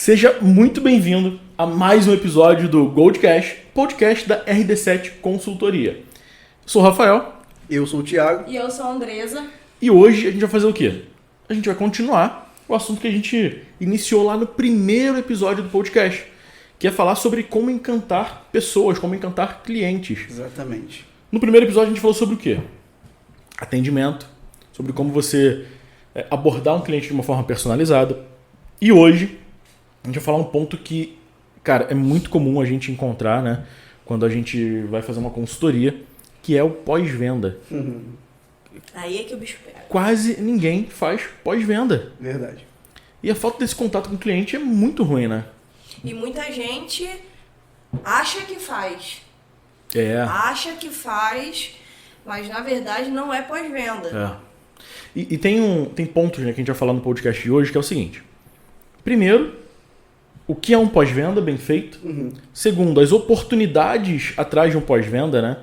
Seja muito bem-vindo a mais um episódio do Goldcast, podcast da RD7 Consultoria. Eu sou o Rafael. Eu sou o Thiago. E eu sou a Andresa. E hoje a gente vai fazer o quê? A gente vai continuar o assunto que a gente iniciou lá no primeiro episódio do podcast, que é falar sobre como encantar pessoas, como encantar clientes. Exatamente. No primeiro episódio a gente falou sobre o quê? Atendimento, sobre como você abordar um cliente de uma forma personalizada. E hoje a gente vai falar um ponto que, cara, é muito comum a gente encontrar, né, quando a gente vai fazer uma consultoria, que é o pós-venda. Aí é que o bicho pega. Quase ninguém faz pós-venda. Verdade. E a falta desse contato com o cliente é muito ruim, né? E muita gente acha que faz. Acha que faz, mas na verdade não é pós-venda. E tem pontos, né, que a gente vai falar no podcast de hoje, que é o seguinte. Primeiro, o que é um pós-venda bem feito. Segundo, as oportunidades atrás de um pós-venda, né?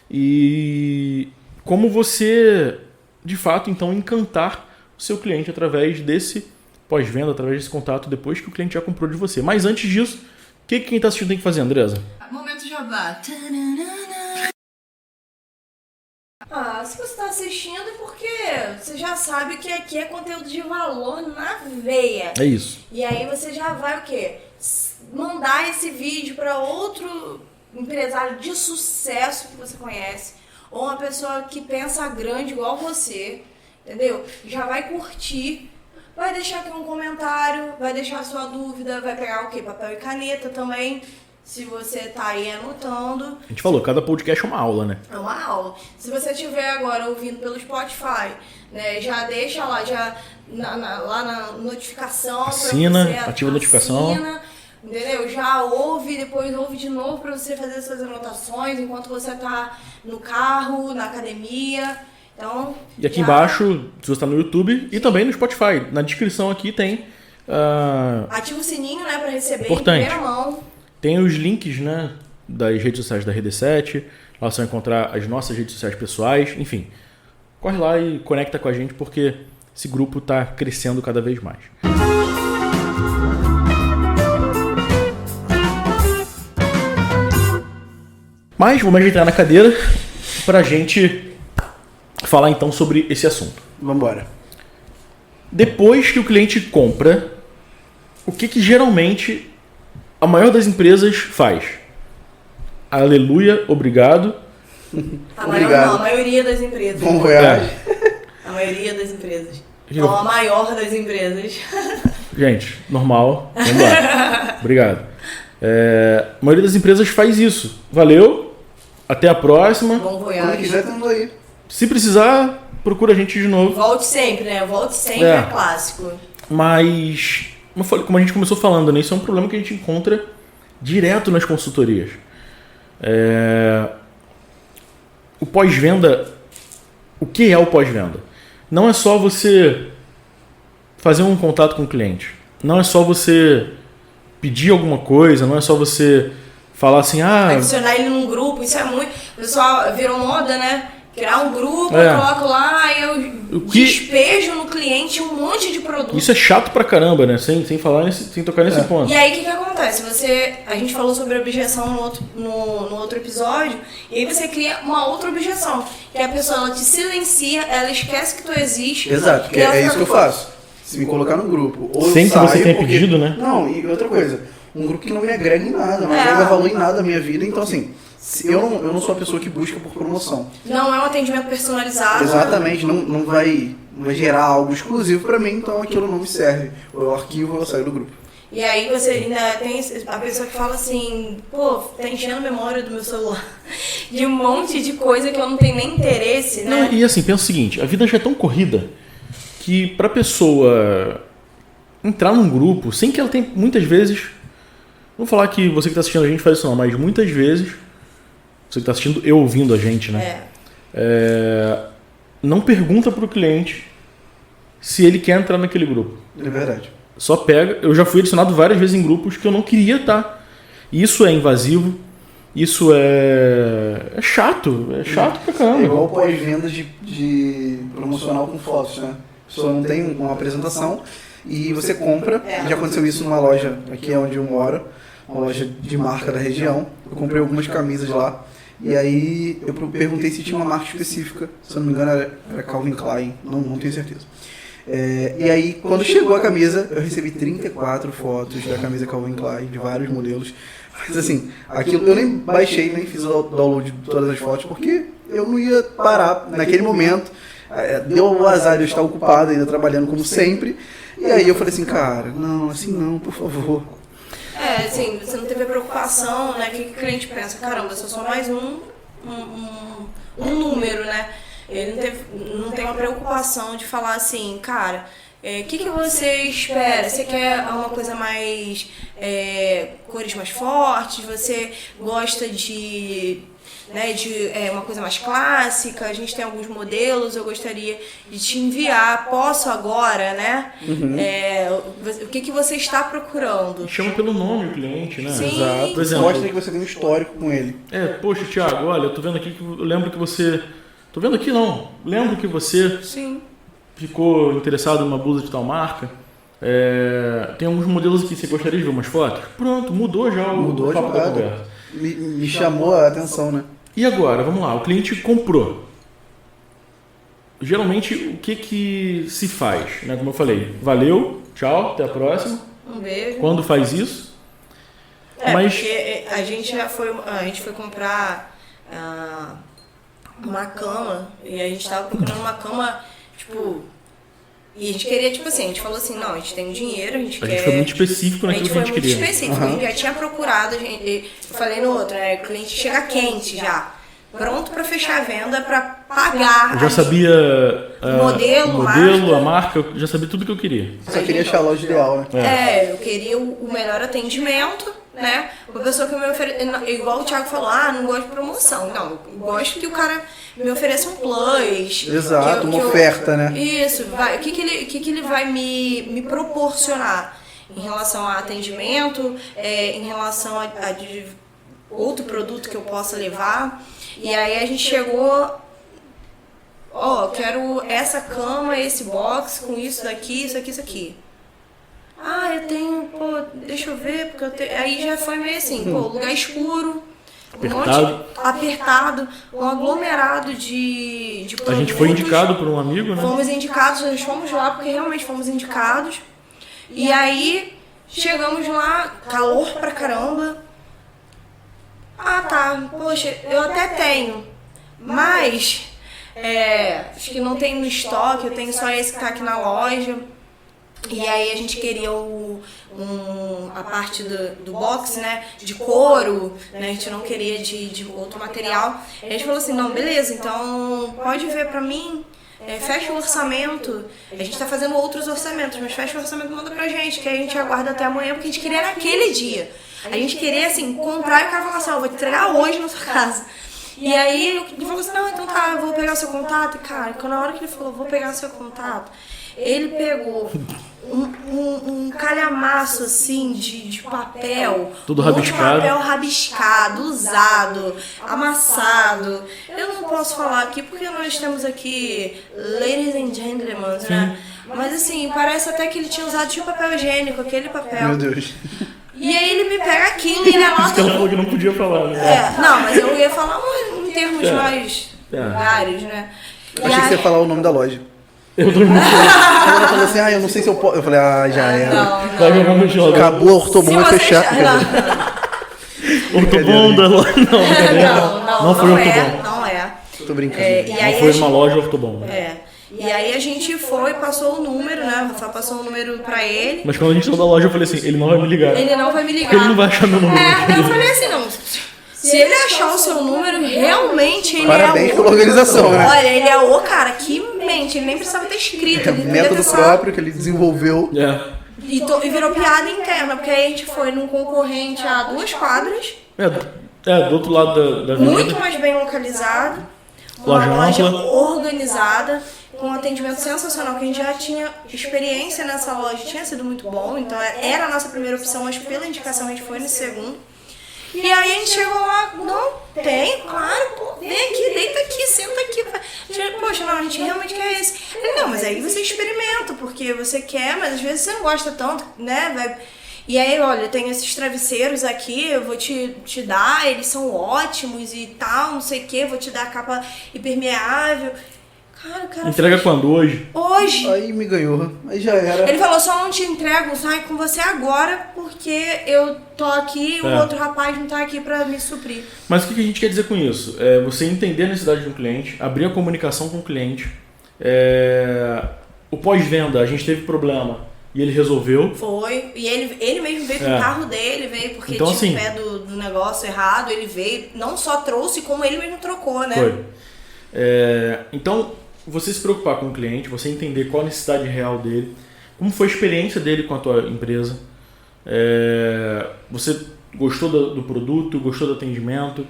E como você, de fato, então, encantar o seu cliente através desse pós-venda, através desse contato depois que o cliente já comprou de você. Mas antes disso, o que quem está assistindo tem que fazer, Andresa? Momento jabá. Se você está assistindo é porque você já sabe que aqui é conteúdo de valor na veia. É isso. E aí você já vai o quê? Mandar esse vídeo para outro empresário de sucesso que você conhece, ou uma pessoa que pensa grande igual você, entendeu? Já vai curtir, vai deixar aqui um comentário, vai deixar sua dúvida, vai pegar o quê? Papel e caneta também, se você tá aí anotando. A gente falou, cada podcast é uma aula, né? É uma aula. Se você estiver agora ouvindo pelo Spotify, né, já deixa lá, lá na notificação. Assina, pra você, ativa a notificação. Assina, entendeu? Já ouve, depois ouve de novo para você fazer suas anotações enquanto você tá no carro, na academia. Então, e aqui embaixo, se você está no YouTube e também no Spotify, na descrição aqui tem... ativa o sininho, né, para receber importante. Em primeira mão. Tem os links, né, das redes sociais da RD7, lá você vai encontrar as nossas redes sociais pessoais, enfim. Corre lá e conecta com a gente porque esse grupo está crescendo cada vez mais. Mas vamos entrar na cadeira para a gente falar então sobre esse assunto. Vamos embora. Depois que o cliente compra, o que geralmente a maior das empresas faz? Aleluia, obrigado. A maioria das empresas. Bom voyage. A maioria das empresas. Não, a maior das empresas. Gente, normal. Vamos embora. Obrigado. A maioria das empresas faz isso. Valeu. Até a próxima. Bom Quando voyage. quiser, estamos aí. Se precisar, procura a gente de novo. Volte sempre, né? Volte sempre é clássico. Mas, como a gente começou falando, né, isso é um problema que a gente encontra direto nas consultorias. O pós-venda, o que é o pós-venda? Não é só você fazer um contato com o cliente. Não é só você pedir alguma coisa, não é só você falar assim, adicionar ele num grupo, isso é muito... O pessoal virou moda, né? Criar um grupo, eu coloco lá e eu despejo no cliente um monte de produto. Isso é chato pra caramba, né? Sem tocar nesse ponto. E aí o que acontece? A gente falou sobre objeção no outro episódio, e aí você cria uma outra objeção. Que a pessoa ela te silencia, ela esquece que tu existe. Exato, que é isso que eu faço. Se me colocar no grupo. Ou sem que você tenha pedido, né? Não, e outra coisa, um grupo que não me agrega em nada, não agrega valor em nada na minha vida, então assim... Eu não sou a pessoa que busca por promoção. Não é um atendimento personalizado. Exatamente, não vai gerar algo exclusivo pra mim, então aquilo não me serve. Eu arquivo, eu saio do grupo. E aí você ainda tem a pessoa que fala assim, pô, tá enchendo a memória do meu celular de um monte de coisa que eu não tenho nem interesse, né? Não, e assim, pensa o seguinte, a vida já é tão corrida que pra pessoa entrar num grupo, sem que ela tenha, muitas vezes, não vou falar que você que tá assistindo a gente faz isso não, mas muitas vezes, você que está assistindo e ouvindo a gente, né? Não pergunta pro cliente se ele quer entrar naquele grupo. É verdade. Só pega. Eu já fui adicionado várias vezes em grupos que eu não queria estar. Isso é invasivo. Isso é chato. É chato pra caramba. É igual pós-venda de promocional com fotos, né? A pessoa não tem uma apresentação, e você compra. Já aconteceu isso numa loja aqui onde eu moro, uma loja de marca da região. Eu comprei algumas camisas lá. E aí eu perguntei se tinha uma marca específica, se eu não me engano era Calvin Klein, não tenho certeza. E aí quando chegou a camisa, eu recebi 34 fotos da camisa Calvin Klein, de vários modelos. Mas assim, aquilo eu nem baixei, nem fiz o download de todas as fotos, porque eu não ia parar naquele momento. Deu o azar de eu estar ocupado, ainda trabalhando como sempre. E aí eu falei assim, cara, não, assim não, por favor. Assim, você não teve a preocupação, né? O que o cliente pensa? Caramba, eu sou só mais um número, né? Ele não tem uma preocupação de falar assim, cara, o que você espera? Você quer uma coisa mais... cores mais fortes? Você gosta de uma coisa mais clássica? A gente tem alguns modelos, eu gostaria de te enviar. Posso agora, né? Uhum. O que você está procurando? Chama pelo nome o cliente, né? Sim. Exato. Por exemplo, Mostra que você tem um histórico com ele. Poxa, Thiago, olha, eu tô vendo aqui que eu lembro que você... Tô vendo aqui não. Lembro que você Sim. ficou interessado em uma blusa de tal marca. Tem alguns modelos que você gostaria de ver umas fotos? Pronto, mudou já o papo da conversa. Me chamou a atenção, né? E agora, vamos lá, o cliente comprou. Geralmente, o que se faz? Né? Como eu falei, valeu, tchau, até a próxima. Um beijo. Quando faz isso? Mas Porque a gente foi comprar uma cama, e a gente tava procurando uma cama, tipo... E a gente queria, tipo assim, a gente falou assim, não, a gente tem dinheiro, a gente foi muito específico naquilo que a gente queria. A gente foi muito específico, a gente já tinha procurado, eu falei no outro, né, o cliente chega quente já, pronto pra fechar a venda, pra pagar. Eu já sabia modelo, a marca, eu já sabia tudo que eu queria. Só queria achar a loja ideal, né? Eu queria o melhor atendimento, né, uma pessoa que me oferece, igual o Thiago falou, não gosto de promoção, não, eu gosto que o cara me ofereça um plus. Exato, uma oferta, né? Isso, o que ele vai me proporcionar em relação a atendimento, em relação a outro produto que eu possa levar. E aí a gente chegou, eu quero essa cama, esse box com isso daqui, isso aqui, isso aqui. Eu tenho, deixa eu ver, porque eu tenho... Aí já foi meio assim, lugar escuro, apertado, um aglomerado de produtos. A gente foi indicado por um amigo, né? Fomos indicados, nós fomos lá porque realmente fomos indicados. E aí, chegamos lá, calor pra caramba. Poxa, eu até tenho, mas acho que não tem no estoque, eu tenho só esse que tá aqui na loja. E aí a gente queria a parte do box, né, de couro, né, a gente não queria de outro material. E a gente falou assim, não, beleza, então pode ver pra mim, fecha o orçamento. A gente tá fazendo outros orçamentos, mas fecha o orçamento e manda pra gente, que aí a gente aguarda até amanhã, porque a gente queria naquele dia. A gente queria, assim, comprar e o cara falar assim, eu vou te entregar hoje na sua casa. E aí ele falou assim, não, então tá, eu vou pegar o seu contato. E cara, na hora que ele falou, vou pegar o seu contato, ele pegou um calhamaço assim de papel, tudo rabiscado, papel rabiscado, usado, amassado. Eu não posso falar aqui porque nós temos aqui ladies and gentlemen, né? Mas assim, parece até que ele tinha usado de papel higiênico, aquele papel. Meu Deus. E aí ele me pega aquilo e ele anota. Isso que ela falou que não podia falar, né? Não, mas eu ia falar em termos mais vulgares, né? Eu achei que você ia falar o nome da loja. Eu tô muito Quando ela falou assim, eu não sei se eu posso. Eu falei, já era. Não. Vai jogar no jogo. Acabou a Ortobon, vai fechar. Ortobon da loja. Não foi Ortobon. Não é. Tô brincando. Não foi uma loja Ortobon. E aí a gente foi, passou o número, né? O Rafael passou o número pra ele. Mas quando a gente saiu da loja, eu falei assim, ele não vai me ligar. Ele não vai me ligar. Porque ele não vai achar meu número. Eu falei assim, não. Se ele achar o seu número, realmente ele Parabéns pela organização, né? Olha, ele é o cara que mente, ele nem precisava ter escrito. Ele Método próprio que ele desenvolveu. E virou piada interna, porque aí a gente foi num concorrente a 2 quadras. Do outro lado da avenida. Muito mais bem localizado. Uma loja organizada, com um atendimento sensacional, que a gente já tinha experiência nessa loja, tinha sido muito bom, então era a nossa primeira opção, mas pela indicação a gente foi no segundo. E aí a gente chegou lá, não, tem, claro, pô, vem aqui, deita aqui, senta aqui. Poxa, não, a gente realmente quer esse. Ele, não, mas aí você experimenta, porque você quer, mas às vezes você não gosta tanto, né? E aí, olha, tem esses travesseiros aqui, eu vou te dar, eles são ótimos e tal, não sei o que, vou te dar a capa impermeável. Cara, o cara Entrega quando? Hoje? Hoje. Aí me ganhou, aí já era. Ele falou, só não te entrego, sai com você agora, porque eu tô aqui e o outro rapaz não tá aqui pra me suprir. Mas o que a gente quer dizer com isso? É você entender a necessidade do cliente, abrir a comunicação com o cliente. O pós-venda, a gente teve problema e ele resolveu. Foi, e ele mesmo veio com o carro dele, veio porque então, tinha assim, o pé do negócio errado, ele veio, não só trouxe, como ele mesmo trocou, né? Foi. Então, você se preocupar com o cliente, você entender qual a necessidade real dele, como foi a experiência dele com a tua empresa, você gostou do produto, gostou do atendimento.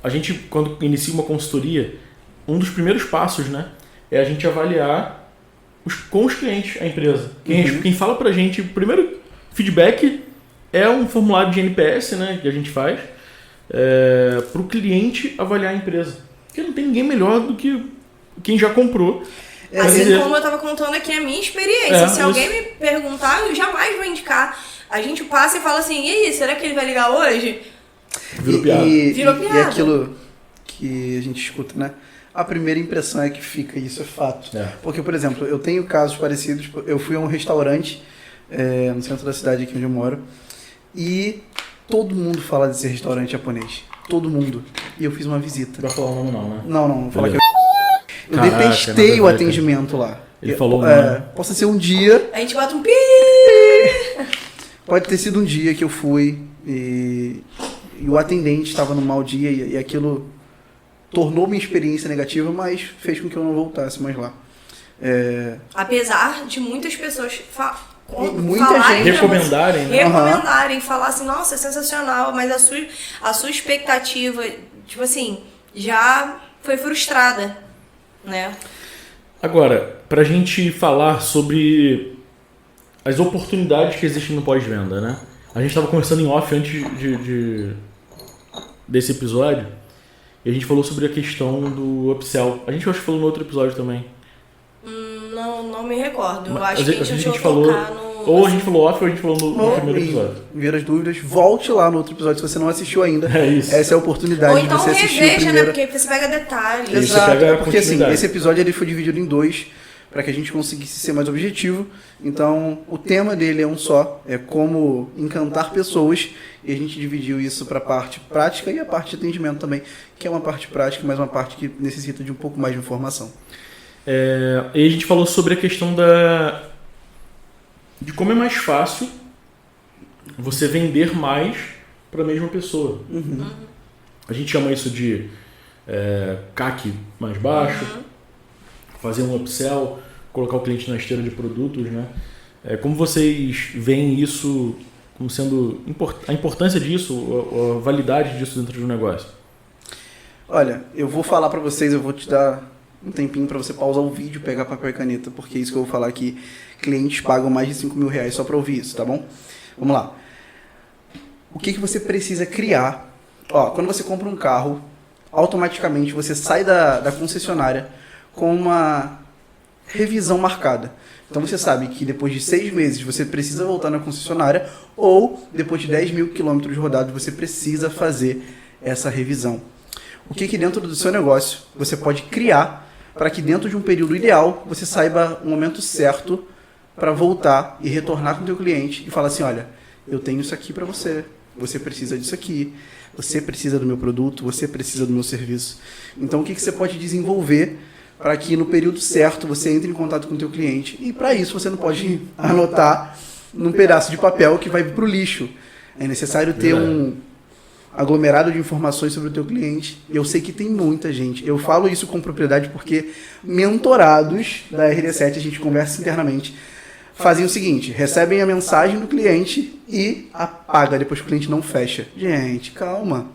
A gente, quando inicia uma consultoria, um dos primeiros passos, né, é a gente avaliar com os clientes a empresa. Quem fala pra gente, o primeiro feedback é um formulário de NPS, né, que a gente faz, para o cliente avaliar a empresa. Porque não tem ninguém melhor do que quem já comprou. Assim como eu tava contando aqui a minha experiência. Se alguém me perguntar, eu jamais vou indicar. A gente passa e fala assim, e aí, será que ele vai ligar hoje? Virou piada. Virou piada. E aquilo que a gente escuta, né? A primeira impressão é que fica, isso é fato. Porque, por exemplo, eu tenho casos parecidos. Eu fui a um restaurante no centro da cidade aqui onde eu moro e todo mundo fala desse restaurante japonês. Todo mundo. E eu fiz uma visita. Não vai falar o nome não, né? Não vou falar que eu Caraca, detestei o atendimento lá. Ele falou o nome. Possa ser um dia... A gente bota um pi. Pode ter sido um dia que eu fui e o atendente estava num mau dia e aquilo tornou minha experiência negativa, mas fez com que eu não voltasse mais lá. Apesar de muitas pessoas muita gente recomendarem, né? Recomendarem, falar assim, nossa, é sensacional, mas a sua expectativa, tipo assim, já foi frustrada, né? Agora, pra gente falar sobre as oportunidades que existem no pós-venda, né? A gente estava conversando em off antes desse episódio e a gente falou sobre a questão do upsell. A gente acho que falou no outro episódio também. Não me recordo. Eu Mas acho que a gente falou, ou a gente falou off ou a gente falou no primeiro e episódio. Ver as dúvidas, volte lá no outro episódio se você não assistiu ainda. É isso. Essa é a oportunidade ou então de você assistir o reveja, primeiro. né? Porque você pega detalhes. Isso. Exato, Você pega a porque assim, continuidade. esse episódio ele foi dividido em 2 para que a gente conseguisse ser mais objetivo. Então, o tema dele é um só, é como encantar pessoas, e a gente dividiu isso para a parte prática e a parte de atendimento também, que é uma parte prática, mas uma parte que necessita de um pouco mais de informação. E a gente falou sobre a questão de como é mais fácil você vender mais para a mesma pessoa. A gente chama isso de CAC mais baixo, fazer um upsell, colocar o cliente na esteira de produtos, né? Como vocês veem isso como sendo a importância disso, a validade disso dentro de um negócio? Olha, eu vou falar para vocês, eu vou te dar um tempinho para você pausar o vídeo, pegar papel e caneta, porque é isso que eu vou falar aqui. Clientes pagam mais de R$5.000 só para ouvir isso, tá bom? Vamos lá. O que você precisa criar? Quando você compra um carro, automaticamente você sai da concessionária com uma revisão marcada. Então você sabe que depois de 6 meses você precisa voltar na concessionária ou depois de 10.000 quilômetros rodados você precisa fazer essa revisão. O que dentro do seu negócio você pode criar para que dentro de um período ideal você saiba o momento certo para voltar e retornar com o teu cliente e falar assim, olha, eu tenho isso aqui para você, você precisa disso aqui, você precisa do meu produto, você precisa do meu serviço. Então o que você pode desenvolver para que no período certo você entre em contato com o teu cliente. E para isso você não pode anotar num pedaço de papel que vai para o lixo. É necessário ter um aglomerado de informações sobre o teu cliente. Eu sei que tem muita gente. Eu falo isso com propriedade porque mentorados da RD7, a gente conversa internamente, fazem o seguinte, recebem a mensagem do cliente e apaga depois que o cliente não fecha. Gente, calma.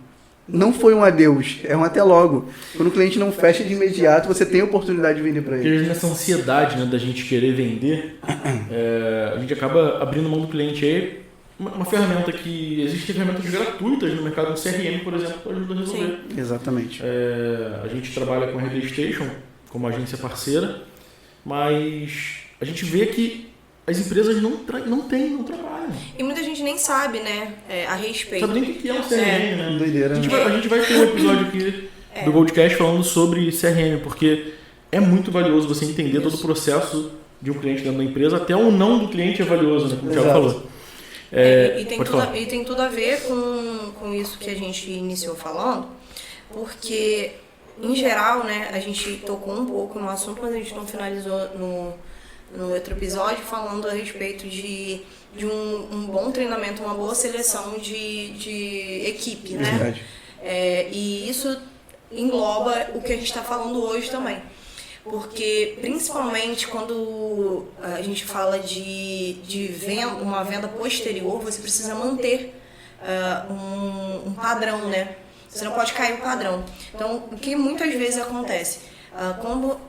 Não foi um adeus, é um até logo. Quando o cliente não fecha de imediato, você tem a oportunidade de vender para ele. Porque nessa ansiedade, né, da gente querer vender, a gente acaba abrindo mão do cliente aí. uma ferramenta que... Existem ferramentas gratuitas no mercado, um CRM, por exemplo, que ajuda a resolver. Sim. Exatamente. A gente trabalha com a RD Station como agência parceira, mas a gente vê que as empresas não trabalham. E muita gente nem sabe, né, a respeito. Sabe nem o que é um CRM, né? Doideira. A gente vai ter um episódio aqui do Goldcast falando sobre CRM, porque é muito valioso você entender todo o processo de um cliente dentro da empresa, até o não do cliente é valioso, né? Como o Thiago falou. E tem tudo a ver com isso que a gente iniciou falando, porque, em geral, né, a gente tocou um pouco no assunto, mas a gente não finalizou no outro episódio falando a respeito de um bom treinamento, uma boa seleção de equipe, né? Verdade. E isso engloba o que a gente está falando hoje também. Porque, principalmente, quando a gente fala de uma venda posterior, você precisa manter um padrão, né? Você não pode cair o padrão. Então, o que muitas vezes acontece?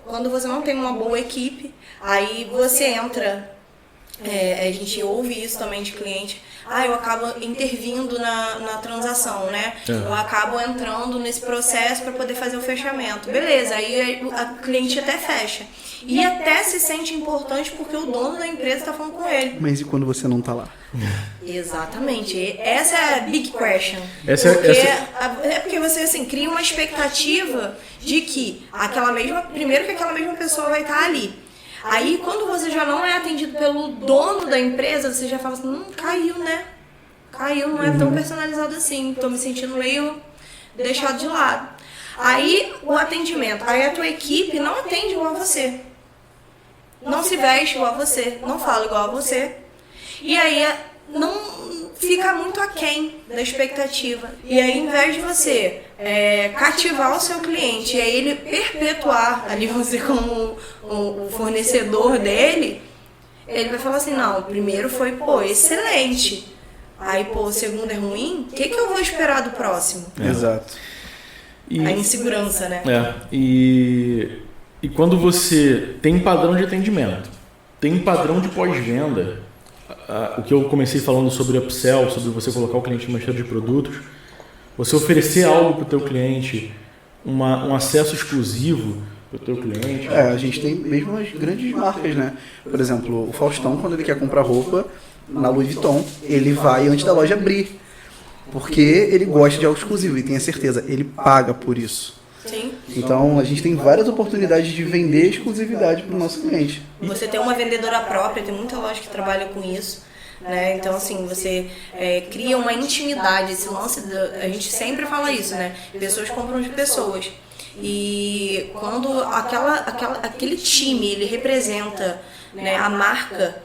Quando você não tem uma boa equipe, aí você entra... a gente ouve isso também de cliente. Eu acabo intervindo na transação, né? Eu acabo entrando nesse processo para poder fazer o fechamento. Beleza, aí a cliente até fecha. E até se sente importante porque o dono da empresa está falando com ele. Mas e quando você não tá lá? Exatamente. Essa é a big question. Porque você assim, cria uma expectativa de que aquela mesma pessoa vai estar ali. Aí, quando você já não é atendido pelo dono da empresa, você já fala assim, caiu, né? Caiu, não é tão personalizado assim, tô me sentindo meio deixado de lado. Aí, o atendimento. Aí, a tua equipe não atende igual a você. Não se veste igual a você, não fala igual a você. E aí, não fica muito aquém da expectativa. E aí, em vez de você cativar o seu cliente e aí ele perpetuar ali você como o fornecedor dele, ele vai falar assim, não, o primeiro foi, excelente. Aí, o segundo é ruim, o que eu vou esperar do próximo? Exato. A insegurança, né? E quando você tem padrão de atendimento, tem padrão de pós-venda, o que eu comecei falando sobre upsell, sobre você colocar o cliente numa esteira de produtos, você oferecer algo para o teu cliente, um acesso exclusivo para o teu cliente. A gente tem mesmo as grandes marcas, né? Por exemplo, o Faustão, quando ele quer comprar roupa na Louis Vuitton, ele vai antes da loja abrir, porque ele gosta de algo exclusivo e tem a certeza, ele paga por isso. Sim. Então, a gente tem várias oportunidades de vender exclusividade para o nosso cliente. Você tem uma vendedora própria, tem muita loja que trabalha com isso, né? Então, assim, você cria uma intimidade. Esse lance, a gente sempre fala isso, né? Pessoas compram de pessoas. E quando aquele time, ele representa, né, a marca,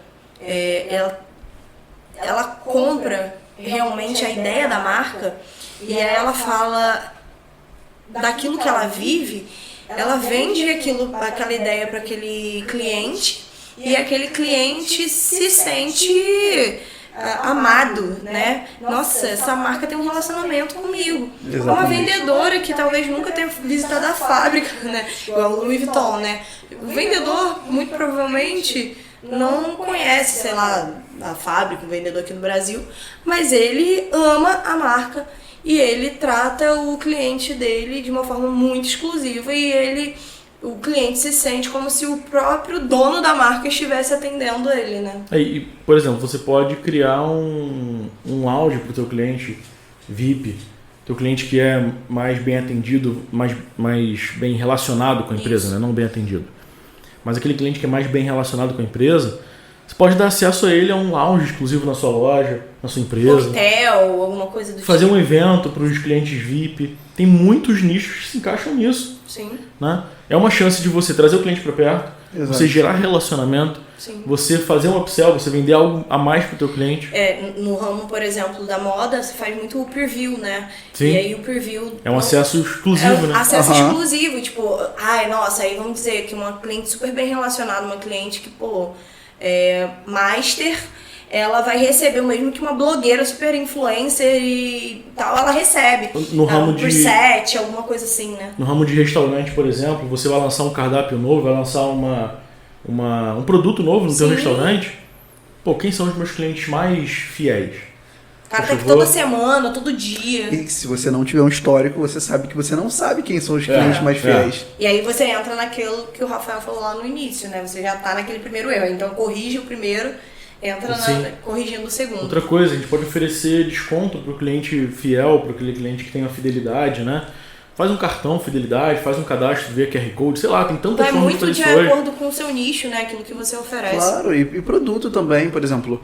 ela compra realmente a ideia da marca e aí ela fala daquilo que ela vive, ela vende aquela ideia para aquele cliente e aquele cliente se sente amado, né? Nossa, essa marca tem um relacionamento comigo. Exatamente. Uma vendedora que talvez nunca tenha visitado a fábrica, né? Igual o Louis Vuitton, né? O vendedor, muito provavelmente, não conhece, sei lá, a fábrica, o vendedor aqui no Brasil, mas ele ama a marca e ele trata o cliente dele de uma forma muito exclusiva e o cliente se sente como se o próprio dono da marca estivesse atendendo ele, né? E, por exemplo, você pode criar um lounge para o teu cliente VIP, teu cliente que é mais bem atendido, mais bem relacionado com a empresa, né? Não bem atendido. Mas aquele cliente que é mais bem relacionado com a empresa, você pode dar acesso a ele a um lounge exclusivo na sua loja, na sua empresa. Hotel, alguma coisa do fazer tipo. Um evento para os clientes VIP. Tem muitos nichos que se encaixam nisso. Sim. Né? É uma chance de você trazer o cliente para perto, Exato. Você gerar relacionamento, Sim. Você fazer um upsell, você vender algo a mais para o teu cliente. No ramo, por exemplo, da moda, você faz muito o preview, né? Sim. E aí o preview... É um acesso exclusivo, né? Acesso exclusivo, tipo... nossa, aí vamos dizer que uma cliente super bem relacionada, uma cliente que, master... ela vai receber o mesmo que uma blogueira super influencer e tal, ela recebe. No ramo por set, alguma coisa assim, né? No ramo de restaurante, por exemplo, você vai lançar um cardápio novo, vai lançar um produto novo no seu restaurante. Quem são os meus clientes mais fiéis? O cara tá aqui toda semana, todo dia. E se você não tiver um histórico, você sabe que você não sabe quem são os clientes mais fiéis. E aí você entra naquilo que o Rafael falou lá no início, né? Você já tá naquele primeiro erro. Então corrige o primeiro, entra corrigindo o segundo. Outra coisa, a gente pode oferecer desconto para o cliente fiel, para aquele cliente que tem uma fidelidade, né? Faz um cartão fidelidade, faz um cadastro via QR Code, sei lá, tem tantas formas de fazer isso hoje. É muito de acordo com o seu nicho, né? Aquilo que você oferece. Claro, e produto também, por exemplo.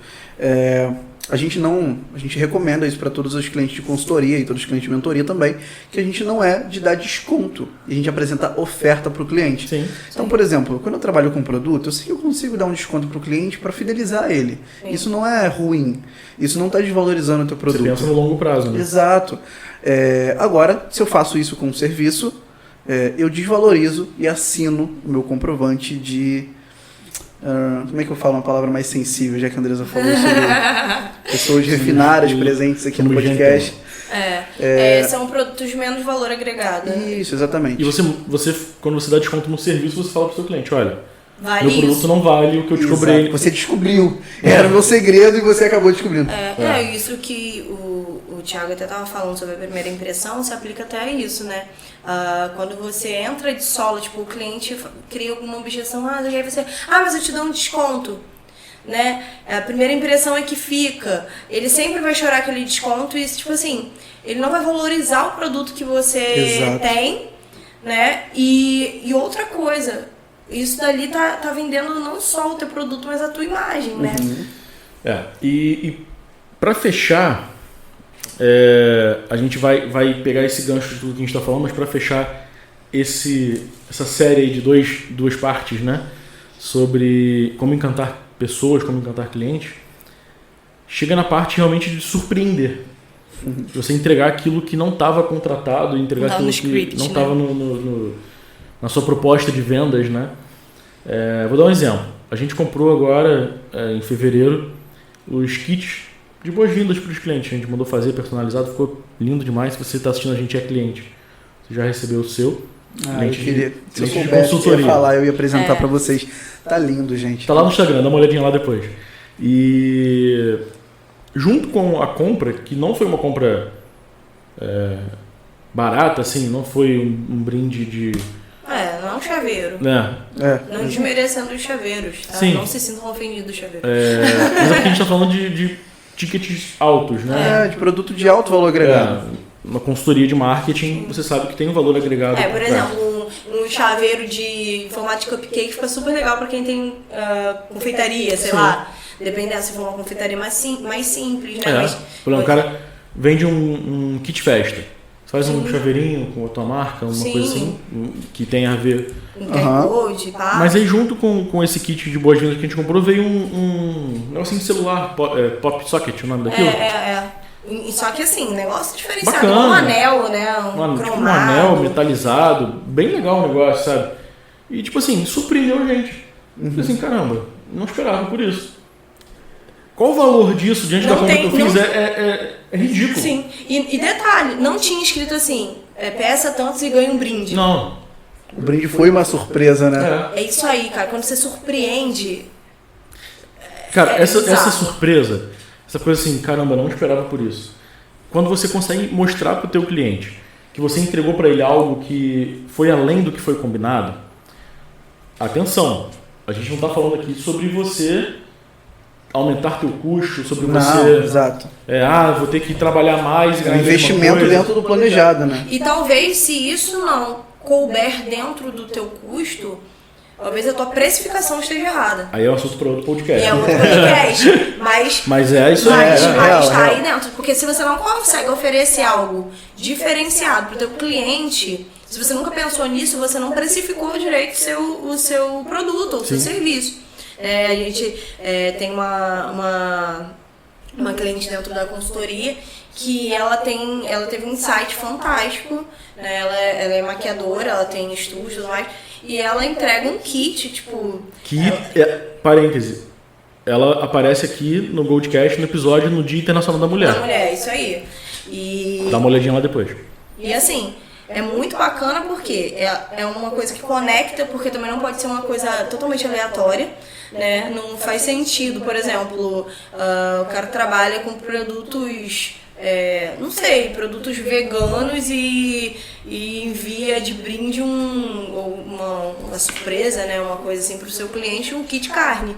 A gente recomenda isso para todos os clientes de consultoria e todos os clientes de mentoria também, que a gente não é de dar desconto, e a gente apresenta oferta para o cliente. Sim. Então, por exemplo, quando eu trabalho com produto, eu sei que eu consigo dar um desconto para o cliente para fidelizar ele. Sim. Isso não é ruim, isso não está desvalorizando o teu produto. Você pensa no longo prazo, né? Exato. Agora, se eu faço isso com um serviço, eu desvalorizo e assino o meu comprovante de... como é que eu falo uma palavra mais sensível, já que a Andresa falou sobre pessoas refinadas presentes aqui no podcast. São produtos de menos valor agregado. Isso, exatamente. E você, quando você dá desconto no serviço, você fala pro seu cliente, olha, vale meu produto não vale o que eu descobri. Você descobriu. Era o meu segredo e você acabou descobrindo. Isso que o Thiago até estava falando sobre a primeira impressão, se aplica até a isso, né? Quando você entra de sola, tipo, o cliente cria alguma objeção, aí você, mas eu te dou um desconto, né? A primeira impressão é que fica. Ele sempre vai chorar aquele desconto e, tipo assim, ele não vai valorizar o produto que você tem, né? E outra coisa, isso dali tá vendendo não só o teu produto, mas a tua imagem, né? E para fechar, a gente vai pegar esse gancho de tudo que a gente está falando, mas para fechar essa série de duas partes, né, sobre como encantar pessoas, como encantar clientes, chega na parte realmente de surpreender. De você entregar aquilo que não estava contratado, entregar aquilo que não estava na sua proposta de vendas, né? Vou dar um exemplo. A gente comprou agora, em fevereiro, os kits de boas-vindas para os clientes. A gente mandou fazer personalizado, ficou lindo demais. Se você está assistindo a gente é cliente, você já recebeu o seu. Se eu soubesse o que ia falar, eu ia apresentar para vocês. Tá lindo, gente. Tá lá no Instagram, dá uma olhadinha lá depois. E junto com a compra, que não foi uma compra barata, assim, não foi um brinde de... não é um chaveiro. Não desmerecendo os chaveiros, tá? Sim. Não se sintam ofendidos, chaveiros. Mas aqui a gente tá falando de tickets altos, né? De produto de alto valor agregado. Uma consultoria de marketing, você sabe que tem um valor agregado. Por exemplo, um chaveiro de formato de cupcake fica super legal para quem tem confeitaria, sei lá. Dependendo se for uma confeitaria mais simples, né? Por exemplo, o cara vende um kit festa. Faz um chaveirinho com a tua marca, uma coisa assim, que tem a ver. Um QR Code, tá? Mas aí junto com esse kit de boas-vindas que a gente comprou, veio um negocinho de celular, Pop Socket, o nome daquilo? Só que assim, negócio diferenciado, bacana. Um anel, né? Cromado. Tipo um anel metalizado, bem legal o negócio, sabe? E tipo assim, surpreendeu a gente. Falei assim, caramba, não esperava por isso. Qual o valor disso diante da compra que eu fiz? É ridículo. Sim, e detalhe, não tinha escrito assim, peça tantos e ganha um brinde. Não. O brinde foi uma surpresa, né? É isso aí, cara, quando você surpreende... Cara, essa surpresa, essa coisa assim, caramba, não esperava por isso. Quando você consegue mostrar pro teu cliente que você entregou para ele algo que foi além do que foi combinado, atenção, a gente não está falando aqui sobre você aumentar teu custo, sobre você... Exato. Vou ter que trabalhar mais e ganhar investimento dentro do planejado, né? E talvez se isso não couber dentro do teu custo, talvez a tua precificação esteja errada. Aí é um assunto para outro podcast. É outro podcast, mas é isso aí. Mas está aí dentro. Porque se você não consegue oferecer algo diferenciado para o teu cliente, se você nunca pensou nisso, você não precificou direito o seu produto ou o seu serviço. A gente tem uma cliente dentro da consultoria que ela teve um insight fantástico, né? Ela é maquiadora, ela tem estúdios e tudo mais, e ela entrega um kit, tipo... Parêntese, ela aparece aqui no Goldcast no episódio no Dia Internacional da Mulher. Isso aí. Dá uma olhadinha lá depois. E assim, é muito bacana porque é uma coisa que conecta, porque também não pode ser uma coisa totalmente aleatória, né? Não faz sentido, por exemplo, o cara trabalha com produtos, não sei, produtos veganos e envia de brinde uma surpresa, né? Uma coisa assim pro seu cliente, um kit carne.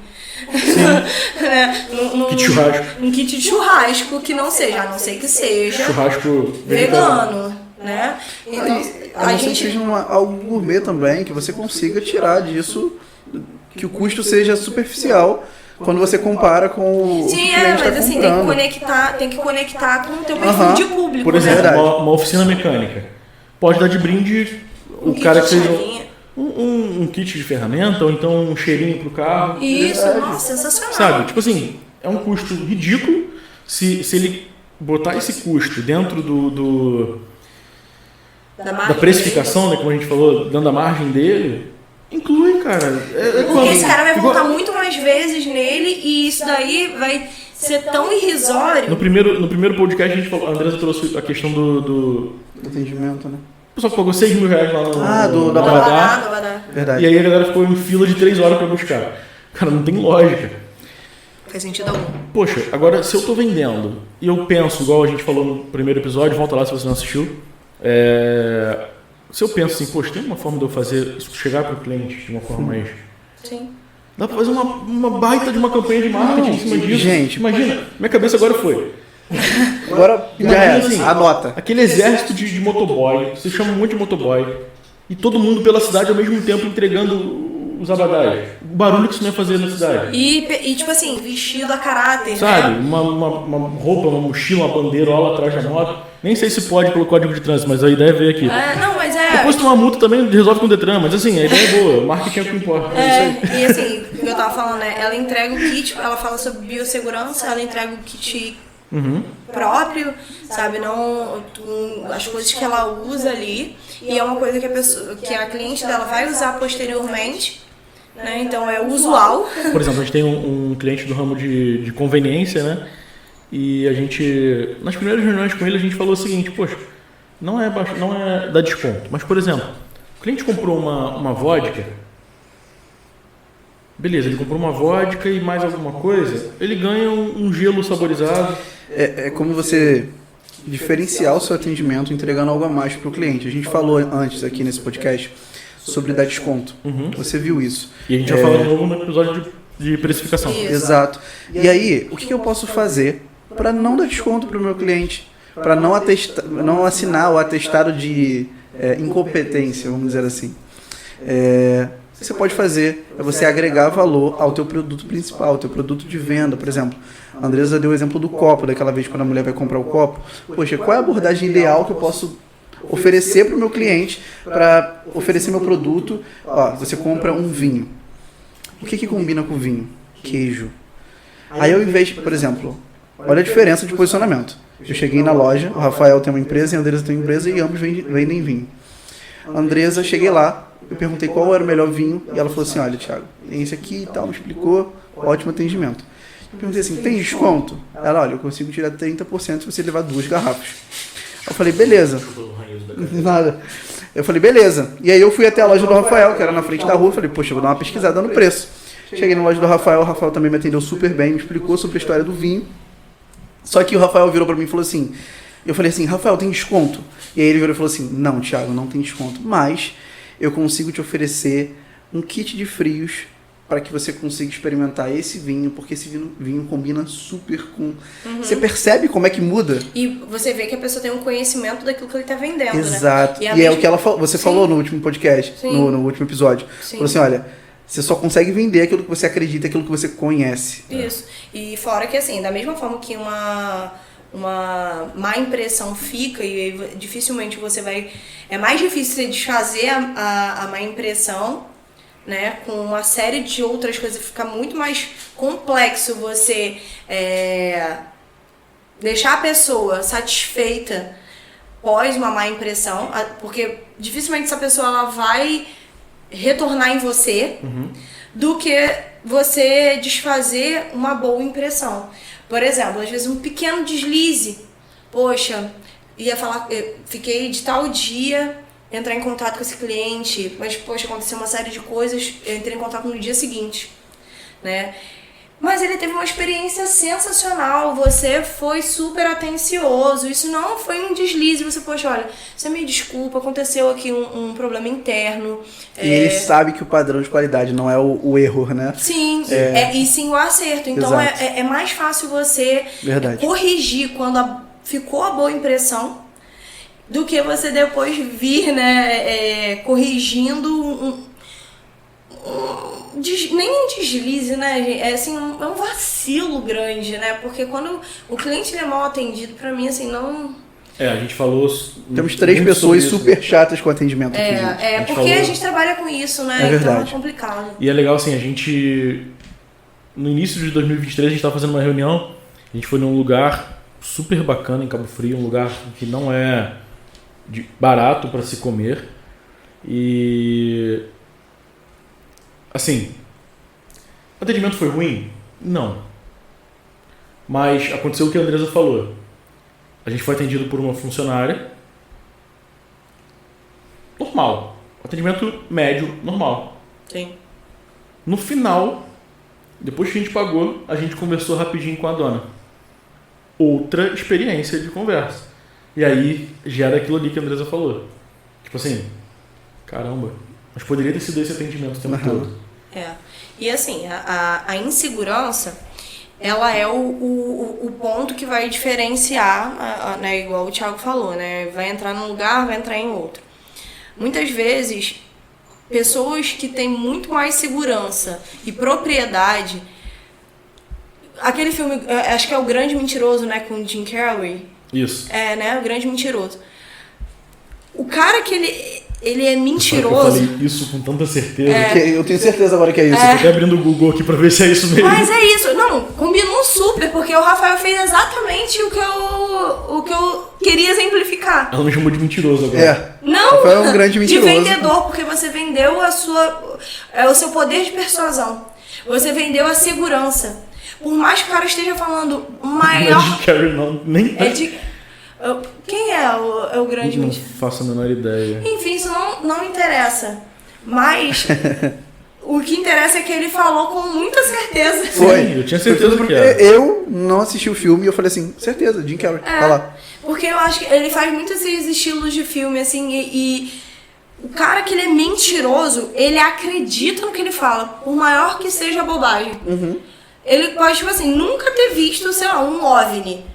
Kit churrasco. Um kit de churrasco que não seja, a não ser que seja Churrasco vegano, né? Então, a não ser que seja algo gourmet também, que você consiga tirar disso, que o custo seja superficial quando você compara com o sim, que o cliente mas tá assim, comprando. tem que conectar com o teu perfil de público. Por exemplo, né? uma oficina mecânica. Pode dar de brinde o cara que fez um kit de ferramenta, ou então um cheirinho pro carro. Isso, nossa, sensacional. Sabe? Tipo assim, é um custo ridículo. Se ele botar esse custo dentro da precificação, né, como a gente falou, dentro da margem dele, inclui, cara. Porque esse cara vai voltar muito mais vezes nele e isso daí vai ser tão irrisório. No primeiro podcast a gente falou, a Andressa trouxe a questão do atendimento, né? O pessoal pagou R$6.000 lá no do Abadá. Verdade. E aí a galera ficou em fila de 3 horas pra buscar. Cara, não tem lógica. Faz sentido algum. Poxa, agora se eu tô vendendo e eu penso, igual a gente falou no primeiro episódio, volta lá se você não assistiu. Se eu penso assim, poxa, tem uma forma de eu fazer isso chegar pro cliente de uma forma mais... Sim. Dá pra fazer uma baita de uma campanha de marketing em cima disso. Gente, imagina, minha cabeça agora foi. Agora já é, assim, anota. Aquele exército de motoboy, você chama um monte de motoboy, e todo mundo pela cidade ao mesmo tempo entregando os abadás. O barulho que isso não ia fazer na cidade. E tipo assim, vestido a caráter. Sabe? Né? Uma roupa, uma mochila, uma bandeirola atrás da moto. Nem sei se pode pelo código de trânsito, mas a ideia é ver aqui. Não, mas Depois tomar multa também resolve com o Detran, mas assim, a ideia é boa, marketing é o que importa. E assim, o que eu tava falando, né? Ela entrega o kit, ela fala sobre biossegurança, ela entrega o kit próprio, sabe? Não as coisas que ela usa ali. E é uma coisa que a cliente dela vai usar posteriormente. Né? Então é usual. Por exemplo, a gente tem um cliente do ramo de conveniência, né? E a gente, nas primeiras reuniões com ele, a gente falou o seguinte, poxa, não é dar desconto, mas por exemplo, o cliente comprou uma vodka, beleza, ele comprou uma vodka e mais alguma coisa, ele ganha um gelo saborizado. É como você diferenciar o seu atendimento entregando algo a mais para o cliente. A gente falou antes aqui nesse podcast sobre dar desconto. Você viu isso. E a gente vai falar de novo no episódio de precificação. Exato. E aí, o que eu posso fazer para não dar desconto para o meu cliente? Para não assinar o atestado de incompetência, vamos dizer assim. O que você pode fazer é você agregar valor ao teu produto principal, ao teu produto de venda. Por exemplo, a Andressa deu o exemplo do copo, daquela vez quando a mulher vai comprar o copo. Poxa, qual é a abordagem ideal que eu posso oferecer para o meu cliente para oferecer meu produto? Você compra um vinho. O que combina com vinho? Queijo. Aí ao invés, por exemplo, olha a diferença de posicionamento. Eu cheguei na loja, o Rafael tem uma empresa e a Andressa tem uma empresa e ambos vendem vinho. A Andressa, cheguei lá, eu perguntei qual era o melhor vinho e ela falou assim, olha, Thiago, tem esse aqui e tal, me explicou, ótimo atendimento. Eu perguntei assim, tem desconto? Ela, olha, eu consigo tirar 30% se você levar 2 garrafas. Eu falei, beleza. Nada. Eu falei, beleza. E aí eu fui até a loja do Rafael, que era na frente da rua, falei, poxa, eu vou dar uma pesquisada no preço. Cheguei na loja do Rafael, o Rafael também me atendeu super bem, me explicou sobre a história do vinho. Só que o Rafael virou pra mim e falou assim, eu falei assim, Rafael, tem desconto? E aí ele virou e falou assim, não, Thiago, não tem desconto, mas eu consigo te oferecer um kit de frios para que você consiga experimentar esse vinho, porque esse vinho combina super com... Você percebe como é que muda? E você vê que a pessoa tem um conhecimento daquilo que ele está vendendo, exato. Né? E é o que você falou no último podcast, no último episódio. Sim. Falou assim, olha, você só consegue vender aquilo que você acredita, aquilo que você conhece. Isso. E fora que assim, da mesma forma que uma má impressão fica e dificilmente você vai... É mais difícil você desfazer a má impressão, né? Com uma série de outras coisas, fica muito mais complexo você deixar a pessoa satisfeita pós uma má impressão, porque dificilmente essa pessoa ela vai retornar em você do que você desfazer uma boa impressão. Por exemplo, às vezes um pequeno deslize. Poxa, ia falar, eu fiquei de tal dia entrar em contato com esse cliente, mas, poxa, aconteceu uma série de coisas, eu entrei em contato no dia seguinte, né? Mas ele teve uma experiência sensacional, você foi super atencioso, isso não foi um deslize, você, poxa, olha, você me desculpa, aconteceu aqui um problema interno. E ele sabe que o padrão de qualidade não é o erro, né? Sim, e sim o acerto, então é mais fácil você corrigir quando ficou a boa impressão, do que você depois vir, né, corrigindo nem um deslize, né? É assim, é um vacilo grande, né? Porque quando o cliente é mal atendido, pra mim, assim, não... A gente falou... Temos 3 pessoas super chatas com atendimento aqui, gente. Porque a gente trabalha com isso, né? É verdade. Então é complicado. E é legal, assim, a gente... No início de 2023, a gente tava fazendo uma reunião, a gente foi num lugar super bacana em Cabo Frio, um lugar que não é barato para se comer. E... Assim, o atendimento foi ruim? Não. Mas aconteceu o que a Andresa falou. A gente foi atendido por uma funcionária normal. Atendimento médio, normal. Sim. No final, depois que a gente pagou, a gente conversou rapidinho com a dona. Outra experiência de conversa. E aí gera aquilo ali que a Andresa falou. Tipo assim, caramba, mas poderia ter sido esse atendimento o tempo todo. E assim, a insegurança, ela é o ponto que vai diferenciar, né, igual o Thiago falou, né? Vai entrar num lugar, vai entrar em outro. Muitas vezes, pessoas que têm muito mais segurança e propriedade... Aquele filme, acho que é O Grande Mentiroso, né, com o Jim Carrey. Isso. Né, O Grande Mentiroso. O cara que ele é mentiroso... Eu falei isso com tanta certeza. Eu tenho certeza agora que é isso. Eu tô até abrindo o Google aqui pra ver se é isso mesmo. Mas é isso. Não, combinou super, porque o Rafael fez exatamente o que eu queria exemplificar. Ela me chamou de mentiroso agora. Não, Rafael é um grande mentiroso. De vendedor, porque você vendeu o seu poder de persuasão. Você vendeu a segurança. Por mais que o cara esteja falando maior... Não é de Carrey, não. Nem... Quem é o grande Não mentiroso? faço a menor ideia. Enfim, isso não interessa. Mas o que interessa é que ele falou com muita certeza. Sim, eu tinha certeza que era. Eu não assisti o filme e eu falei assim, certeza, Jim Carrey, vai lá. Porque eu acho que ele faz muitos esses estilos de filme, assim, e o cara que ele é mentiroso, ele acredita no que ele fala, por maior que seja a bobagem. Ele pode, tipo assim, nunca ter visto, sei lá, um OVNI.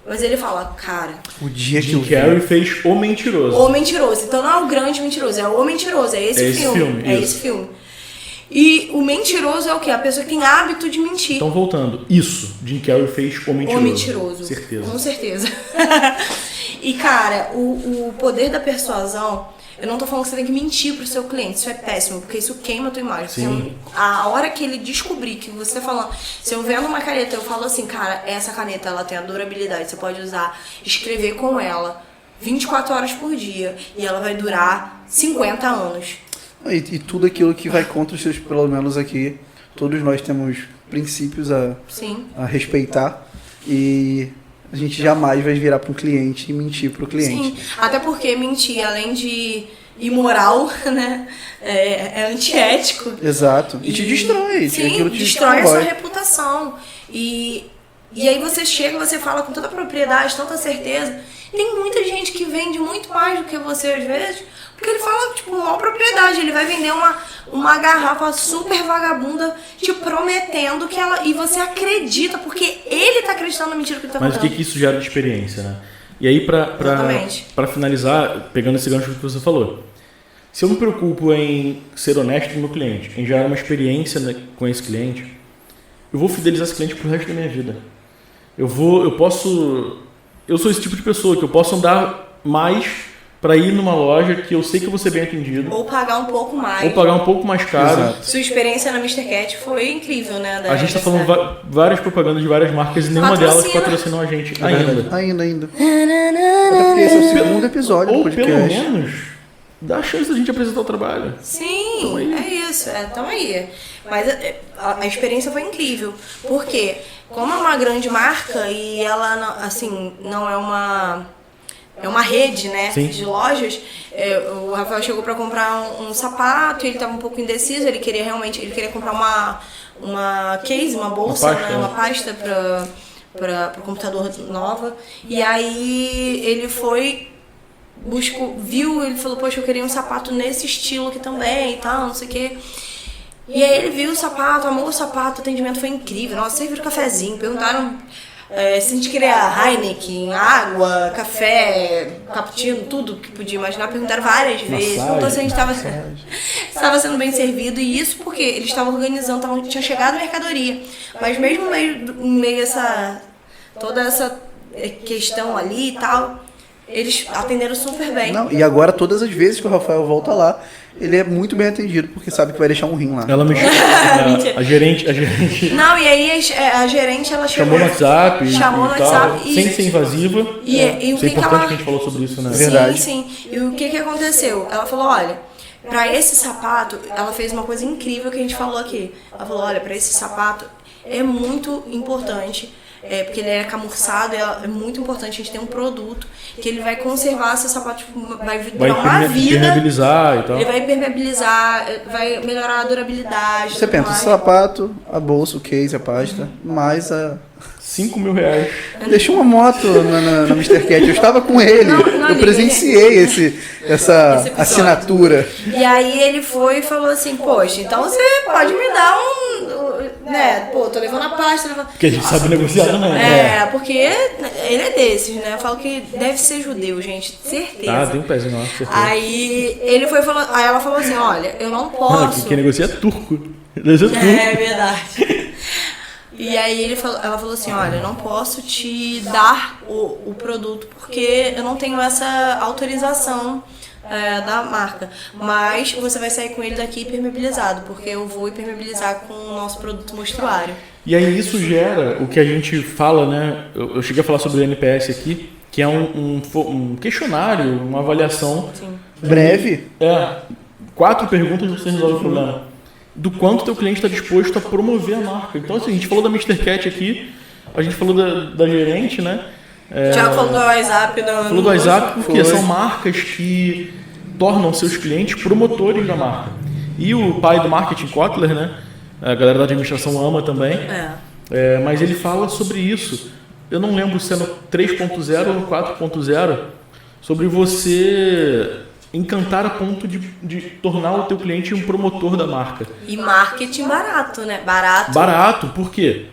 Mas ele fala, cara... O dia que Jim Carrey fez O Mentiroso. O Mentiroso. Então não é o Grande Mentiroso, é O Mentiroso. É esse filme. É esse filme. E o mentiroso é o quê? A pessoa que tem hábito de mentir. Então, voltando. Isso. Jim Carrey fez O Mentiroso. O Mentiroso. Certeza. Com certeza. E, cara, o poder da persuasão... Eu não tô falando que você tem que mentir pro seu cliente, isso é péssimo, porque isso queima a tua imagem. Sim. A hora que ele descobrir que você tá falando, se eu vendo uma caneta, eu falo assim, cara, essa caneta, ela tem a durabilidade, você pode usar, escrever com ela 24 horas por dia, e ela vai durar 50 anos. E tudo aquilo que vai contra os seus, pelo menos aqui, todos nós temos princípios a respeitar, e... A gente jamais vai virar para um cliente e mentir para o cliente. Sim, até porque mentir, além de imoral, né, é antiético. Exato. E te destrói. Sim, destrói a sua reputação. E aí você chega, você fala com toda a propriedade, tanta certeza. Tem muita gente que vende muito mais do que você às vezes, porque ele fala, tipo, maior propriedade. Ele vai vender uma garrafa super vagabunda, te prometendo que ela... E você acredita, porque ele tá acreditando na mentira que ele tá contando. Mas o que isso gera de experiência, né? E aí, pra finalizar, pegando esse gancho que você falou, se eu me preocupo em ser honesto com o meu cliente, em gerar uma experiência, né, com esse cliente, eu vou fidelizar esse cliente pro resto da minha vida. Eu sou esse tipo de pessoa que eu posso andar mais para ir numa loja que eu sei que eu vou ser bem atendido. Ou pagar um pouco mais. Ou pagar um pouco mais caro. Exato. Sua experiência na Mr. Cat foi incrível, né? A gente tá falando várias propagandas de várias marcas e nenhuma delas patrocinam a gente ainda. Ainda. Até porque esse é o segundo episódio do podcast. Ou pelo menos dá a chance da gente apresentar o trabalho. Sim, é isso. Tamo aí. Mas a experiência foi incrível. Porque, como é uma grande marca e ela, assim, não é uma... é uma rede, né, Sim. de lojas. O Rafael chegou para comprar um sapato, ele estava um pouco indeciso, ele queria comprar uma case, uma bolsa, uma pasta para o computador nova. E aí ele foi, ele falou, poxa, eu queria um sapato nesse estilo aqui também e tal, não sei o quê. E aí ele viu o sapato, amou o sapato, o atendimento foi incrível. Nossa, serviram cafezinho, perguntaram se a gente queria Heineken, água, café, cappuccino, tudo que podia imaginar. Perguntaram várias vezes. Perguntou se a gente estava sendo bem servido. E isso porque eles estavam organizando, tinha chegado a mercadoria. Mas mesmo em meio a toda essa questão ali e tal, eles atenderam super bem. Não, e agora, todas as vezes que o Rafael volta lá, ele é muito bem atendido, porque sabe que vai deixar um rim lá. Ela me a gerente. Não, e aí a gerente, ela chamou no WhatsApp. Chamou no WhatsApp. Sem ser invasiva. E o isso é importante que a gente falou sobre isso, né? Verdade. Sim. E o que aconteceu? Ela falou, olha, pra esse sapato, ela fez uma coisa incrível que a gente falou aqui. Ela falou, olha, pra esse sapato é muito importante. Porque ele é camurçado, é muito importante a gente ter um produto que ele vai conservar seu sapato, vai durar uma vida. Impermeabilizar e tal. Ele vai impermeabilizar, vai melhorar a durabilidade. Você pensa, o sapato, a bolsa, o case, a pasta, mais a... 5 mil reais. Deixou uma moto na Mr. Cat, eu estava com ele, eu presenciei essa assinatura. E aí ele foi e falou assim, poxa, então você pode me dar né, pô, tô levando a pasta. Porque a gente sabe negociar também. Porque ele é desses, né, eu falo que deve ser judeu, gente, certeza. Tem um pezinho lá, certeza. Aí ele foi falando, aí ela falou assim, olha, eu não posso. Quem negocia é turco. Deve ser turco. É verdade. E aí ela falou assim, olha, eu não posso te dar o produto porque eu não tenho essa autorização da marca. Mas você vai sair com ele daqui impermeabilizado, porque eu vou impermeabilizar com o nosso produto mostruário. E aí isso gera o que a gente fala, né? Eu cheguei a falar sobre o NPS aqui, que é um questionário, uma avaliação. Sim. Breve. 4 perguntas você resolve o problema. Do quanto o teu cliente está disposto a promover a marca. Então, assim, a gente falou da Mr. Cat aqui, a gente falou da gerente, né? Já falou do WhatsApp. Falou do WhatsApp porque são marcas que tornam seus clientes promotores da marca. E o pai do marketing, Kotler, né? A galera da administração ama também. Mas ele fala sobre isso. Eu não lembro se é no 3.0 ou no 4.0, sobre você encantar a ponto de tornar o teu cliente um promotor da marca. E marketing barato, né? Barato, por quê?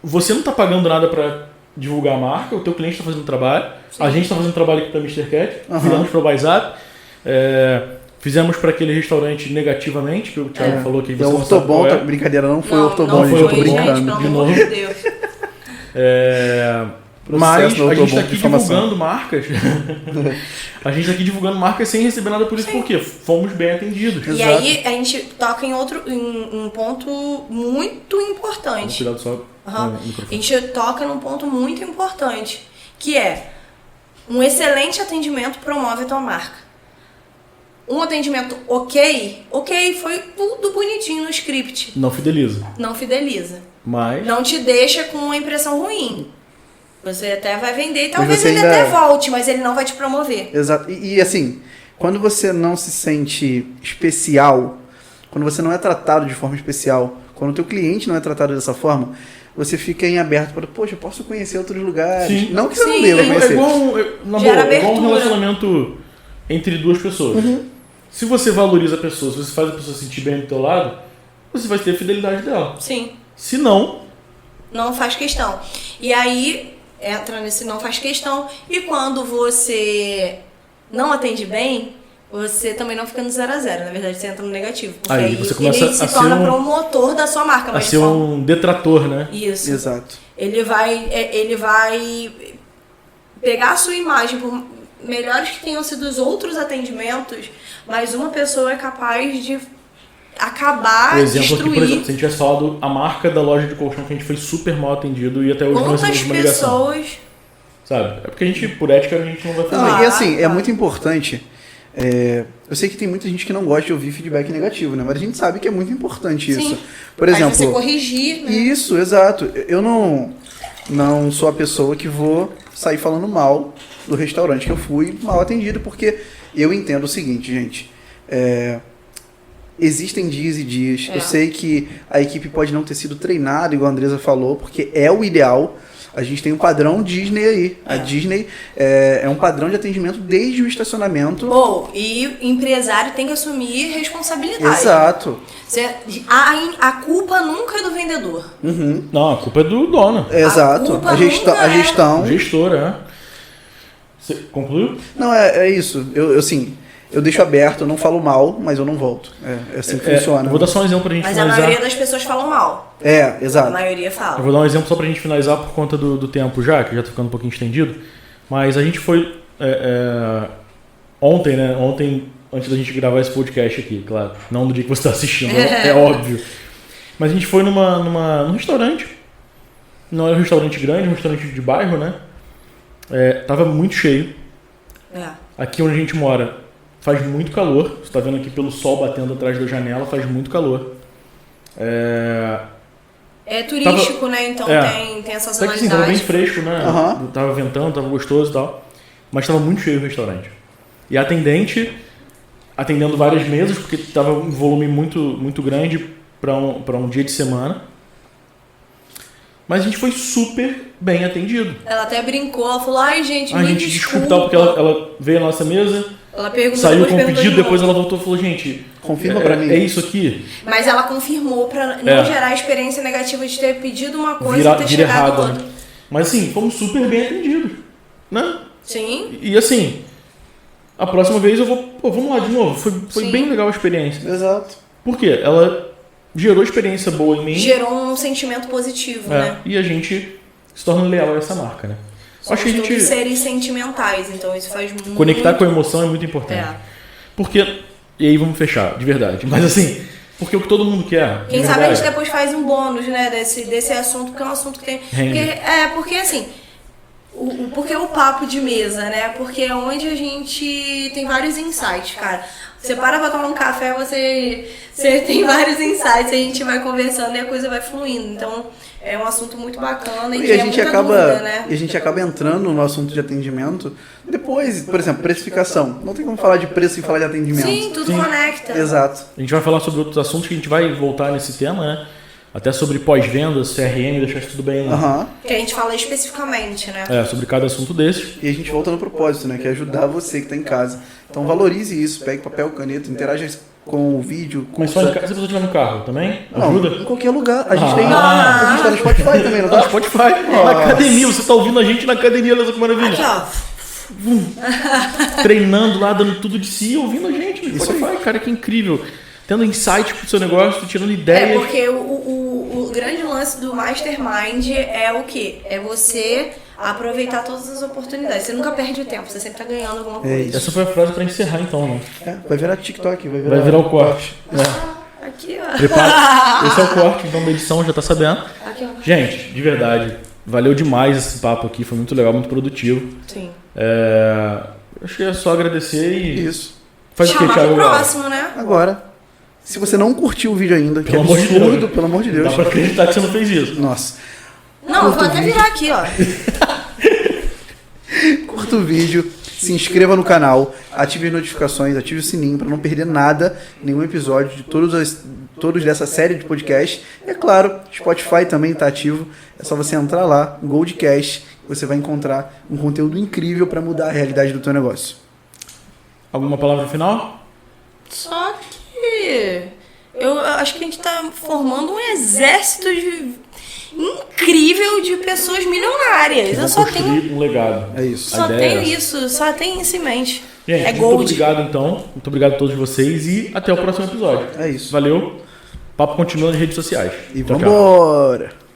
Você não está pagando nada para divulgar a marca, o teu cliente está fazendo trabalho, a gente está fazendo trabalho aqui para Mr. Cat, fizemos para o WhatsApp, fizemos para aquele restaurante negativamente, que o Thiago falou que... É o Ortobon, brincadeira, não foi o Ortobon, gente, eu tô brincando. Gente, de novo. De Deus. Mas a gente está aqui divulgando marcas. A gente está aqui divulgando marcas sem receber nada por isso, porque fomos bem atendidos. E aí a gente toca em um ponto muito importante. Cuidado só. A gente toca num ponto muito importante, que é um excelente atendimento promove a tua marca. Um atendimento ok, foi tudo bonitinho no script. Não fideliza. Mas não te deixa com uma impressão ruim. Você até vai vender e talvez ele ainda... até volte, mas ele não vai te promover. Exato. E assim, quando você não se sente especial, quando você não é tratado de forma especial, quando o teu cliente não é tratado dessa forma, você fica em aberto para, poxa, eu posso conhecer outros lugares. Sim. Não que você não deva conhecer. É igual um relacionamento entre duas pessoas. Se você valoriza a pessoa, se você faz a pessoa se sentir bem do teu lado, você vai ter a fidelidade dela. Sim. Se não... Não faz questão. E aí... entra nesse não faz questão, e quando você não atende bem, você também não fica no 0 a 0, na verdade você entra no negativo, porque aí você começa ele se torna promotor da sua marca, a ser um detrator, né? Isso. Exato. Ele vai pegar a sua imagem, por melhores que tenham sido os outros atendimentos, mas uma pessoa é capaz de acabar, por exemplo, destruir. Aqui, por exemplo, se a gente tivesse falado a marca da loja de colchão que a gente foi super mal atendido e até hoje não recebemos uma ligação. Quantas pessoas... Sabe? É porque a gente, por ética, a gente não vai fazer. E assim, é muito importante. Eu sei que tem muita gente que não gosta de ouvir feedback negativo, né? Mas a gente sabe que é muito importante isso. Sim. Por exemplo... Aí você corrigir, né? Isso, exato. Eu não... não sou a pessoa que vou sair falando mal do restaurante que eu fui mal atendido, porque eu entendo o seguinte, gente. Existem dias e dias. Eu sei que a equipe pode não ter sido treinada, igual a Andresa falou, porque é o ideal. A gente tem um padrão Disney aí. A Disney é um padrão de atendimento desde o estacionamento. Bom, e empresário tem que assumir responsabilidade. Exato. A culpa nunca é do vendedor. Uhum. Não, a culpa é do dono. Exato. A gestão. O gestor, Você concluiu? Não, é isso. Eu deixo aberto, eu não falo mal, mas eu não volto. É assim que funciona. Vou dar só um exemplo pra gente Mas finalizar. a maioria das pessoas falam mal. Exato. A maioria fala. Eu vou dar um exemplo só pra gente finalizar por conta do tempo já, que já tá ficando um pouquinho estendido. Mas a gente foi ontem, né? Ontem, antes da gente gravar esse podcast aqui, claro. Não no dia que você tá assistindo, é óbvio. Mas a gente foi num restaurante. Não era um restaurante grande, um restaurante de bairro, né? Tava muito cheio. Aqui onde a gente mora faz muito calor. Você tá vendo aqui pelo sol batendo atrás da janela, faz muito calor. É turístico, né? Então tem essa Até que assim, tava bem fresco, né? Tava ventando, tava gostoso e tal. Mas tava muito cheio o restaurante. E a atendente, atendendo várias mesas, porque tava um volume muito, muito grande para um dia de semana. Mas a gente foi super bem atendido. Ela até brincou, ela falou, ai gente, me desculpa. Porque ela veio à nossa mesa, ela perguntou, saiu com o pedido, depois ela voltou e falou, gente, confirma pra mim. É isso aqui? Mas ela confirmou pra não gerar a experiência negativa de ter pedido uma coisa e ter chegado errado, outra. né? Mas assim, fomos super bem atendidos, né? Sim. E assim, a próxima vez eu vou, vamos lá de novo. Foi bem legal a experiência. Exato. Por quê? Ela gerou experiência boa em mim. Gerou um sentimento positivo, né? E a gente se torna leal a essa marca, né? Somos todos seres sentimentais, então isso faz muito... Conectar com a emoção é muito importante. Porque, e aí vamos fechar, de verdade, mas assim, porque o que todo mundo quer... Quem sabe a gente depois faz um bônus, né, desse assunto, porque é um assunto que tem... Porque assim... Porque o papo de mesa, né? Porque é onde a gente tem vários insights, cara. Você para pra tomar um café, você tem vários insights, a gente vai conversando e a coisa vai fluindo. Então, é um assunto muito bacana e a gente dúvida, né? E a gente acaba entrando no assunto de atendimento depois, por exemplo, precificação. Não tem como falar de preço e falar de atendimento. Sim, tudo conecta. Exato. A gente vai falar sobre outros assuntos que a gente vai voltar nesse tema, né? Até sobre pós-venda, CRM, deixar isso tudo bem... Que a gente fala especificamente, né? Sobre cada assunto desses. E a gente volta no propósito, né? Que é ajudar você que está em casa. Então valorize isso, pegue papel, caneta, interaja com o vídeo. Mas só se você estiver no carro também? Ajuda? Não, em qualquer lugar. A gente tá no Spotify também, não tá? No Spotify. Na academia, você tá ouvindo a gente na academia, olha só que maravilha. Aqui, ó. Treinando lá, dando tudo de si, ouvindo a gente no Spotify, cara, que incrível. Tendo insight pro seu negócio, tirando ideias. Porque o grande lance do Mastermind é o quê? É você aproveitar todas as oportunidades. Você nunca perde o tempo, você sempre tá ganhando alguma coisa. Essa foi a frase pra encerrar então, né? Vai virar TikTok, vai virar o corte. Aqui, ó. Prepara. Esse é o corte, então da edição, já tá sabendo. Aqui, ó. Gente, de verdade, valeu demais esse papo aqui, foi muito legal, muito produtivo. Sim. Acho que é só agradecer e... Isso. Faz o que, Thiago? Próximo, né? Agora... Se você não curtiu o vídeo ainda, que é absurdo, absurdo, pelo amor de Deus. Dá pra acreditar que você não fez isso. Nossa. Não, eu vou até virar aqui, ó. Curta o vídeo, se inscreva no canal, ative as notificações, ative o sininho para não perder nada, nenhum episódio de todos dessa série de podcast. E é claro, Spotify também está ativo. É só você entrar lá, Goldcast, você vai encontrar um conteúdo incrível para mudar a realidade do teu negócio. Alguma palavra final? Só que eu acho que a gente tá formando um exército incrível de pessoas milionárias. Eu só tenho um legado. É isso. Só tenho isso, só tenho isso em mente. Gente, muito obrigado então. Muito obrigado a todos vocês e até o próximo episódio. É isso. Valeu. O papo continua nas redes sociais. E vambora!